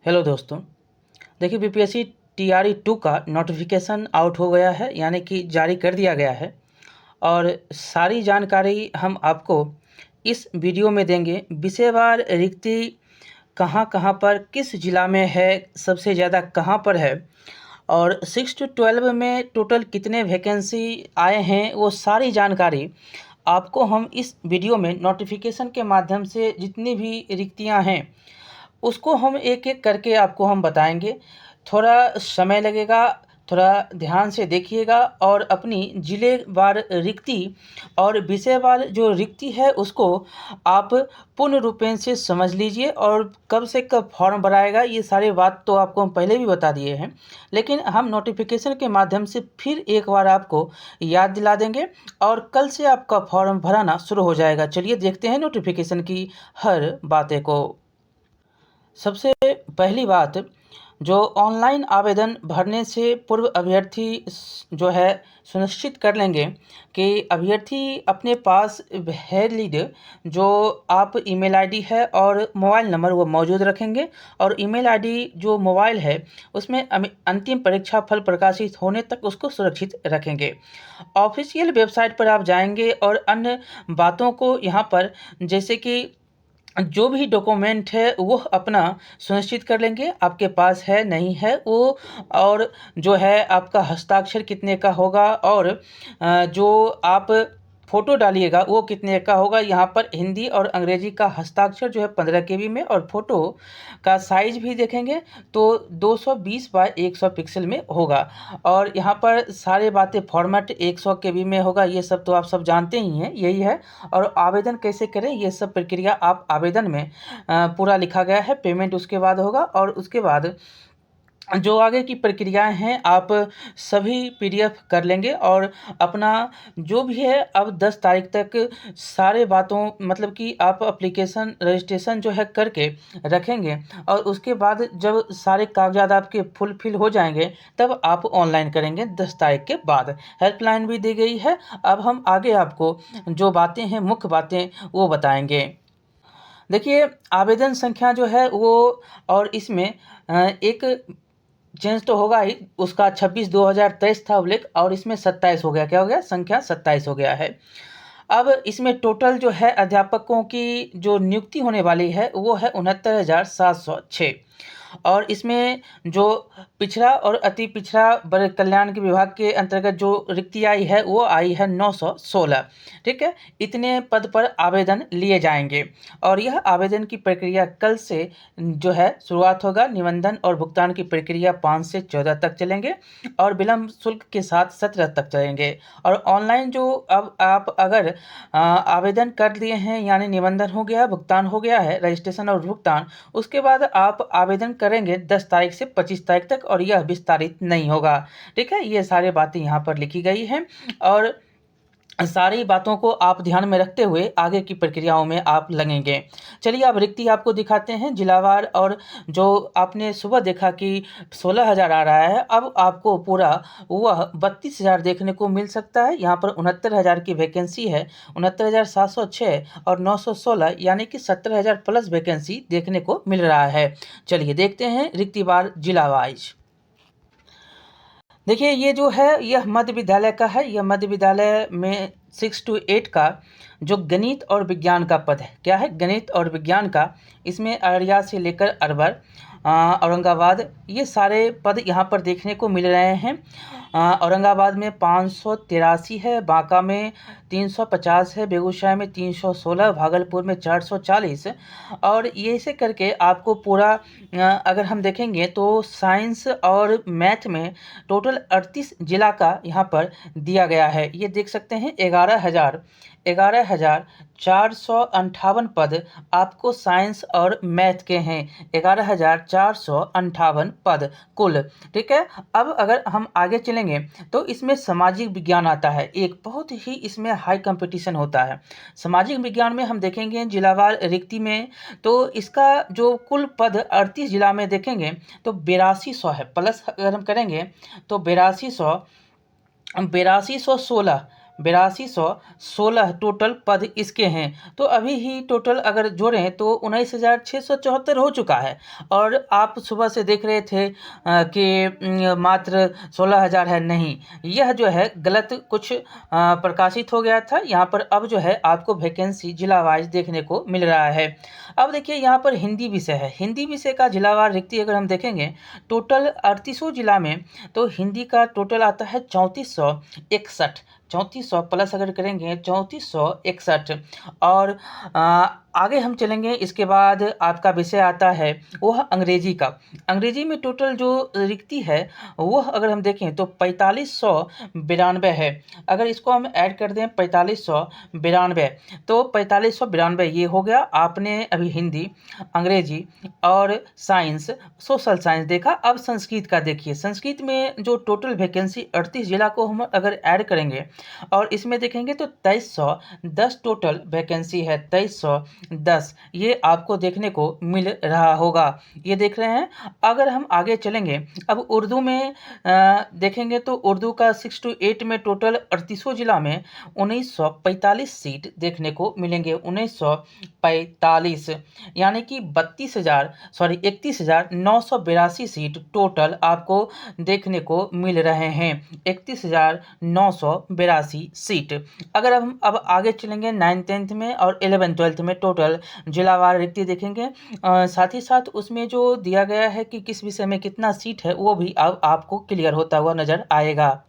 Hello दोस्तों। देखिए, BPSC TRE 2 का नोटिफिकेशन आउट हो गया है, यानी कि जारी कर दिया गया है। और सारी जानकारी हम आपको इस वीडियो में देंगे। विषयवार रिक्ति कहाँ कहाँ पर, किस जिला में है, सबसे ज़्यादा कहाँ पर है, और 6 to 12 में टोटल कितने वैकेंसी आए हैं, वो सारी जानकारी आपको हम इस वीडियो में नोटिफिकेशन के माध्यम से जितनी भी रिक्तियां हैं उसको हम एक एक करके आपको हम बताएंगे। थोड़ा समय लगेगा, थोड़ा ध्यान से देखिएगा और अपनी जिलेवार रिक्ति और विषयवार जो रिक्ति है उसको आप पूर्ण रूपेण से समझ लीजिए। और कब से कब फॉर्म भराएगा ये सारी बात तो आपको हम पहले भी बता दिए हैं, लेकिन हम नोटिफिकेशन के माध्यम से फिर एक बार आपको याद दिला देंगे और कल से आपका फॉर्म भराना शुरू हो जाएगा। चलिए देखते हैं नोटिफिकेशन की हर बातें को। सबसे पहली बात, जो ऑनलाइन आवेदन भरने से पूर्व अभ्यर्थी जो है सुनिश्चित कर लेंगे कि अभ्यर्थी अपने पास वैलिड जो आप ईमेल आईडी है और मोबाइल नंबर वो मौजूद रखेंगे। और ईमेल आईडी जो मोबाइल है उसमें अंतिम परीक्षा फल प्रकाशित होने तक उसको सुरक्षित रखेंगे। ऑफिशियल वेबसाइट पर आप जाएंगे और अन्य बातों को यहाँ पर, जैसे कि जो भी डॉक्यूमेंट है वो अपना सुनिश्चित कर लेंगे आपके पास है नहीं है वो। और जो है आपका हस्ताक्षर कितने का होगा और जो आप फ़ोटो डालिएगा वो कितने का होगा। यहाँ पर हिंदी और अंग्रेजी का हस्ताक्षर जो है 15 केबी में, और फ़ोटो का साइज़ भी देखेंगे तो 220 बाय 100 पिक्सल में होगा। और यहाँ पर सारे बातें फॉर्मेट 100 केबी में होगा। ये सब तो आप सब जानते ही हैं, यही है। और आवेदन कैसे करें ये सब प्रक्रिया आप आवेदन में पूरा लिखा गया है। पेमेंट उसके बाद होगा और उसके बाद जो आगे की प्रक्रियाएं हैं आप सभी पीडीएफ कर लेंगे और अपना जो भी है अब 10 तारीख तक सारे बातों, मतलब कि आप एप्लीकेशन रजिस्ट्रेशन जो है करके रखेंगे। और उसके बाद जब सारे कागजात आपके फुलफिल हो जाएंगे तब आप ऑनलाइन करेंगे 10 तारीख के बाद। हेल्पलाइन भी दी गई है। अब हम आगे आपको जो बातें हैं, मुख्य बातें, वो बताएंगे। देखिए, आवेदन संख्या जो है वो, और इसमें एक चेंज तो होगा ही, उसका 26/2023 था उल्लेख, और इसमें 27 हो गया। क्या हो गया? संख्या 27 हो गया है। अब इसमें टोटल जो है अध्यापकों की जो नियुक्ति होने वाली है वो है 69,706। और इसमें जो पिछड़ा और अति पिछड़ा वर्ग कल्याण के विभाग के अंतर्गत जो रिक्ति आई है वो आई है 916। ठीक है, इतने पद पर आवेदन लिए जाएंगे और यह आवेदन की प्रक्रिया कल से जो है शुरुआत होगा। निबंधन और भुगतान की प्रक्रिया 5 से 14 तक चलेंगे और विलम्ब शुल्क के साथ 17 तक चलेंगे। और ऑनलाइन जो अब आप अगर आवेदन कर लिए हैं, यानी निबंधन हो गया, भुगतान हो गया है, रजिस्ट्रेशन और भुगतान, उसके बाद आप आवेदन करेंगे 10 तारीख से 25 तारीख तक और यह विस्तारित नहीं होगा। ठीक है, ये सारी बातें यहाँ पर लिखी गई हैं और सारी बातों को आप ध्यान में रखते हुए आगे की प्रक्रियाओं में आप लगेंगे। चलिए अब रिक्ति आपको दिखाते हैं जिलावार। और जो आपने सुबह देखा कि 16,000 आ रहा है, अब आपको पूरा वह 32,000 देखने को मिल सकता है। यहाँ पर 69,000 की वैकेंसी है, 69,706 और 916, यानी कि 17,000 प्लस वैकेंसी देखने को मिल रहा है। चलिए देखते हैं रिक्तिवार जिला वाइज। देखिए, ये जो है यह मध्य विद्यालय का है। यह मध्य विद्यालय में 6 to 8 का जो गणित और विज्ञान का पद है, क्या है? गणित और विज्ञान का। इसमें अररिया से लेकर अरवर, औरंगाबाद, ये सारे पद यहाँ पर देखने को मिल रहे हैं। औरंगाबाद में 583 है, बांका में 350 है, बेगूसराय में 316, भागलपुर में 440। और ये ऐसे करके आपको पूरा अगर हम देखेंगे तो साइंस और मैथ में टोटल 38 जिला का यहाँ पर दिया गया है। ये देख सकते हैं 11,458 पद आपको साइंस और मैथ के हैं। 11,458 पद कुल। ठीक है, अब अगर हम आगे चलेंगे तो इसमें सामाजिक विज्ञान आता है। एक बहुत ही इसमें हाई कंपटीशन होता है। सामाजिक विज्ञान में हम देखेंगे जिलावार रिक्ति में, तो इसका जो कुल पद 38 जिला में देखेंगे तो 8200 है। प्लस अगर हम करेंगे तो 8216 8216 टोटल पद इसके हैं। तो अभी ही टोटल अगर जोड़ें तो 19,674 हो चुका है। और आप सुबह से देख रहे थे कि मात्र 16,000 है। नहीं, यह जो है गलत कुछ प्रकाशित हो गया था। यहाँ पर अब जो है आपको वैकेंसी जिला वाइज देखने को मिल रहा है। अब देखिए यहाँ पर हिंदी विषय है। हिंदी विषय का जिलावार रिक्ति अगर हम देखेंगे टोटल 38 जिला में, तो हिंदी का टोटल आता है 3461। 3400 प्लस अगर करेंगे 3461। और आगे हम चलेंगे, इसके बाद आपका विषय आता है वह अंग्रेजी का। अंग्रेजी में टोटल जो रिक्ति है वह अगर हम देखें तो 4592 है। अगर इसको हम ऐड कर दें 4592, तो 4592 ये हो गया। आपने अभी हिंदी, अंग्रेजी और साइंस, सोशल साइंस देखा। अब संस्कृत का देखिए। संस्कृत में जो टोटल वैकेंसी 38 जिला को हम अगर ऐड करेंगे और इसमें देखेंगे तो 2310 टोटल वैकेंसी है। 2310 ये आपको देखने को मिल रहा होगा, ये देख रहे हैं। अगर हम आगे चलेंगे, अब उर्दू में देखेंगे तो उर्दू का 6 to 8 में टोटल 38 जिला में 1945 सीट देखने को मिलेंगे। 1945 यानी कि 31,982 सीट टोटल आपको देखने को मिल रहे हैं। 31,982 सीट। अगर हम अब आगे चलेंगे 9th 10th में और 11th 12th में टोटल जिलावार रिक्ति देखेंगे। साथ ही साथ उसमें जो दिया गया है कि किस विषय में कितना सीट है वो भी अब आपको क्लियर होता हुआ नज़र आएगा।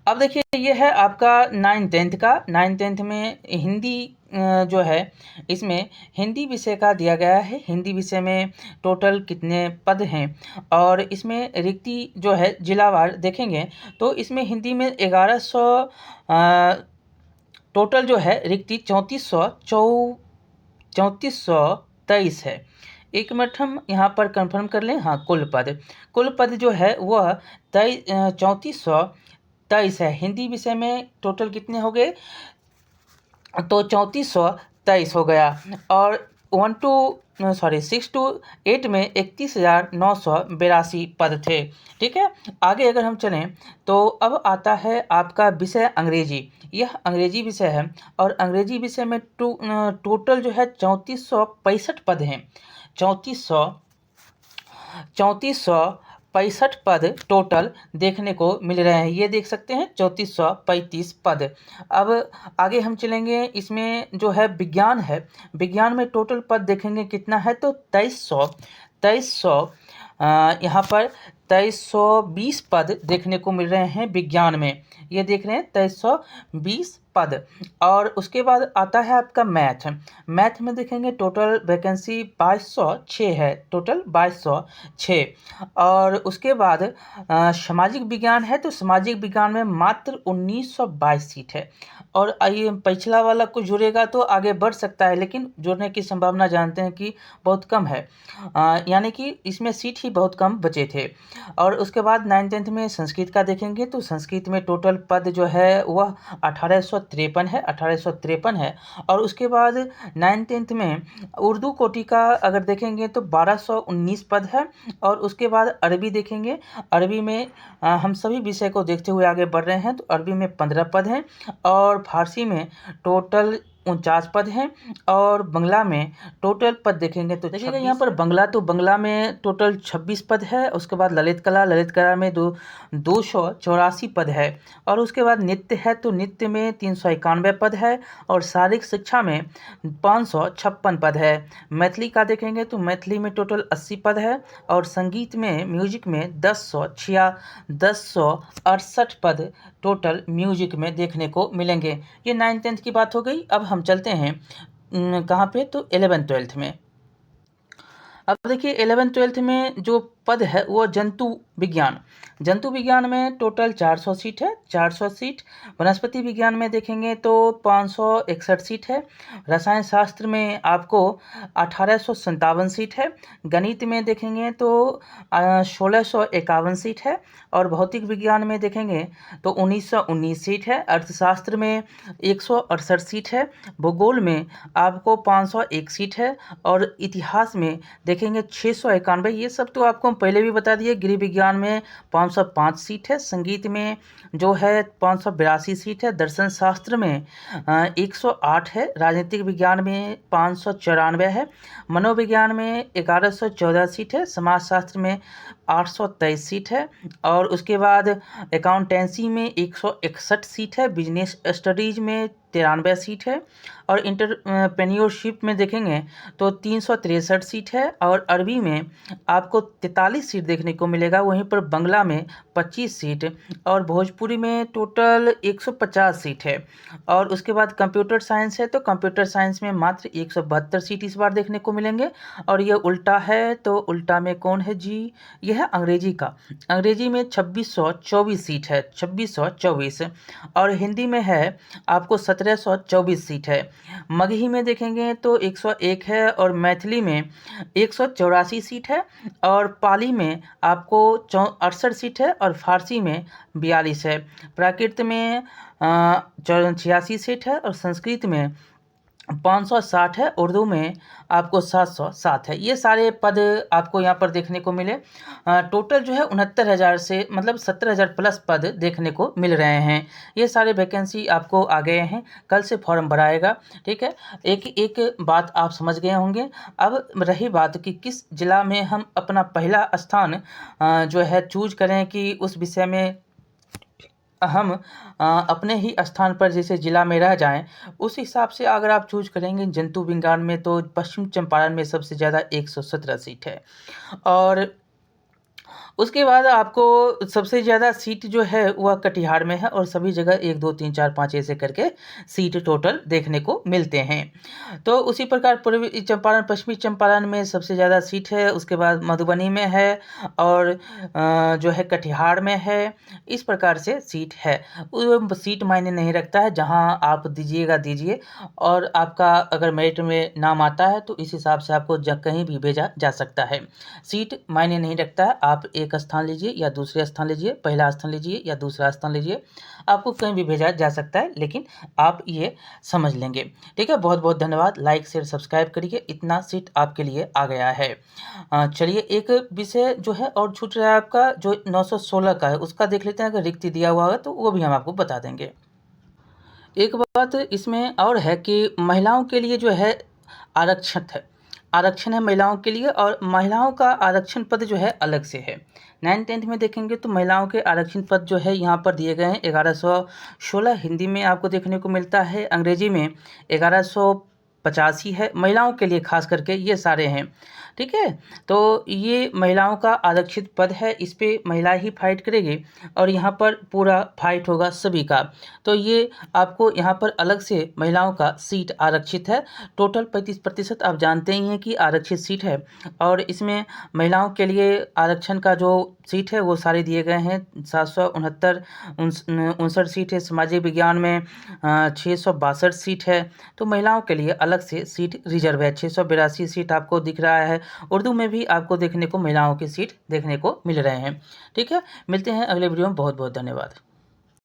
अब देखिए ये है आपका 9th 10th का। 9th 10th में हिंदी जो है, इसमें हिंदी विषय का दिया गया है। हिंदी विषय में टोटल कितने पद हैं और इसमें रिक्ति जो है जिलावार देखेंगे तो इसमें हिंदी में 1100 टोटल जो है रिक्ति 3423 है। एक मिनट हम यहाँ पर कंफर्म कर लें। हाँ, कुल पद जो है वह 3423 है। हिंदी विषय में टोटल कितने हो गए, तो 3423 हो गया। और 6 to 8 में 31,982 पद थे। ठीक है, आगे अगर हम चलें तो अब आता है आपका विषय अंग्रेजी। यह अंग्रेजी विषय है और अंग्रेजी विषय में टोटल जो है 3465 पद हैं। 3465 पद टोटल देखने को मिल रहे हैं। ये देख सकते हैं 3435 पद। अब आगे हम चलेंगे, इसमें जो है विज्ञान है। विज्ञान में टोटल पद देखेंगे कितना है, तो 2300 यहाँ पर 2320 पद देखने को मिल रहे हैं विज्ञान में। ये देख रहे हैं 2320 पद। और उसके बाद आता है आपका मैथ में देखेंगे टोटल वैकेंसी 2206 है। टोटल 2206। और उसके बाद सामाजिक विज्ञान है, तो सामाजिक विज्ञान में मात्र 1922 सीट है। और ये पिछला वाला कुछ जुड़ेगा तो आगे बढ़ सकता है, लेकिन जुड़ने की संभावना जानते हैं कि बहुत कम है। यानी कि इसमें सीट ही बहुत कम बचे थे। और उसके बाद 9th 10th में संस्कृत का देखेंगे तो संस्कृत में टोटल पद जो है वह 1853 है। और उसके बाद 9th 10th में उर्दू कोटि का अगर देखेंगे तो 1219 पद है। और उसके बाद अरबी देखेंगे। अरबी में हम सभी विषय को देखते हुए आगे बढ़ रहे हैं, तो अरबी में 15 पद हैं। और फारसी में टोटल 49 पद हैं। और बंगला में टोटल पद देखेंगे तो देखिएगा यहाँ पर बंगला में टोटल 26 पद है। उसके बाद ललित कला में 284 पद है। और उसके बाद नृत्य है, तो नृत्य में 391 पद है। और शारीरिक शिक्षा में 556 पद है। मैथिली का देखेंगे तो मैथिली में टोटल 80 पद है। और संगीत में म्यूजिक में 1068 पद टोटल म्यूजिक में देखने को मिलेंगे। ये 9th 10th की बात हो गई। अब हम चलते हैं कहाँ पे, तो 11th 12th में। अब देखिए 11th 12th में जो पद है वो जंतु विज्ञान में टोटल 400 सीट है। 400 सीट। वनस्पति विज्ञान में देखेंगे तो 561 सीट है। रसायन शास्त्र में आपको 1857 सीट है। गणित में देखेंगे तो 1651 सीट है। और भौतिक विज्ञान में देखेंगे तो 1919 सीट है। अर्थशास्त्र में 168 सीट है। भूगोल में आपको 501 सीट है। और इतिहास में देखेंगे 691, ये सब तो आपको हम पहले भी बता दिए। गृह विज्ञान में 505 सीट है, संगीत में जो है 582 सीट है, दर्शन शास्त्र में 108 है, राजनीतिक विज्ञान में 594 है, मनोविज्ञान में 1114 सीट है, समाजशास्त्र में 823 सीट है, और उसके बाद अकाउंटेंसी में 161 सीट है, बिजनेस स्टडीज में 93 सीट है, और इंटरप्रेन्योरशिप में देखेंगे तो 363 सीट है, और अरबी में आपको 43 सीट देखने को मिलेगा। वहीं पर बंगला में 25 सीट, और भोजपुरी में टोटल 150 सीट है। और उसके बाद कंप्यूटर साइंस है, तो कंप्यूटर साइंस में मात्र 172 सीट इस बार देखने को मिलेंगे। और ये उल्टा है, तो उल्टा में कौन है जी? यह है अंग्रेजी का। अंग्रेजी में 2624 सीट है, 2624, और हिंदी में है आपको 1724 सीट है। मगही में देखेंगे तो 101 है, और मैथिली में 184 सीट है, और पाली में आपको 68 सीट है, और फारसी में 42 है। प्राकृत में 86 सीट है, और संस्कृत में 560 है, उर्दू में आपको 707 है। ये सारे पद आपको यहाँ पर देखने को मिले। टोटल जो है 69,000 से मतलब 70,000 प्लस पद देखने को मिल रहे हैं। ये सारे वैकेंसी आपको आ गए हैं, कल से फॉर्म भराएगा। ठीक है, एक एक बात आप समझ गए होंगे। अब रही बात कि किस जिला में हम अपना पहला स्थान जो है चूज करें, कि उस विषय में हम अपने ही स्थान पर जैसे ज़िला में रह जाएं, उस हिसाब से अगर आप चूज करेंगे जंतु विज्ञान में, तो पश्चिम चंपारण में सबसे ज़्यादा 117 सीट है। और उसके बाद आपको सबसे ज़्यादा सीट जो है वह कटिहार में है, और सभी जगह 1 2 3 4 5 ऐसे करके सीट टोटल देखने को मिलते हैं। तो उसी प्रकार पूर्वी चंपारण, पश्चिमी चंपारण में सबसे ज़्यादा सीट है, उसके बाद मधुबनी में है, और जो है कटिहार में है। इस प्रकार से सीट है। वो सीट मायने नहीं रखता है, जहाँ आप दीजिएगा दीजिए, और आपका अगर मेरिट में नाम आता है तो इस हिसाब से आपको कहीं भी भेजा जा सकता है। सीट मायने नहीं रखता है, आप एक स्थान लीजिए या दूसरे स्थान लीजिए, पहला स्थान लीजिए या दूसरा स्थान लीजिए, आपको कहीं भी भेजा जा सकता है, लेकिन आप ये समझ लेंगे। ठीक है, बहुत बहुत धन्यवाद। लाइक शेयर सब्सक्राइब करिए, इतना सीट आपके लिए आ गया है। चलिए, एक विषय जो है और छूट रहा है आपका, जो 916 का है, उसका देख लेते हैं। अगर रिक्ति दिया हुआ है तो वो भी हम आपको बता देंगे। एक बात इसमें और है कि महिलाओं के लिए जो है आरक्षण है महिलाओं के लिए, और महिलाओं का आरक्षण पद जो है अलग से है। 9th-10th में देखेंगे तो महिलाओं के आरक्षण पद जो है यहाँ पर दिए गए हैं 1116। हिंदी में आपको देखने को मिलता है, अंग्रेजी में 1185 है। महिलाओं के लिए खास करके ये सारे हैं। ठीक है, तो ये महिलाओं का आरक्षित पद है, इस पे महिला ही फाइट करेगी, और यहाँ पर पूरा फाइट होगा सभी का। तो ये आपको यहाँ पर अलग से महिलाओं का सीट आरक्षित है। टोटल 35% आप जानते ही हैं कि आरक्षित सीट है, और इसमें महिलाओं के लिए आरक्षण का जो सीट है वो सारे दिए गए हैं। 769 59 सीट है। सामाजिक विज्ञान में 662 सीट है। तो महिलाओं के लिए अलग से सीट रिजर्व है। 682 सीट आपको दिख रहा है। उर्दू में भी आपको देखने को महिलाओं की सीट देखने को मिल रहे हैं। ठीक है, मिलते हैं अगले वीडियो में। बहुत बहुत धन्यवाद।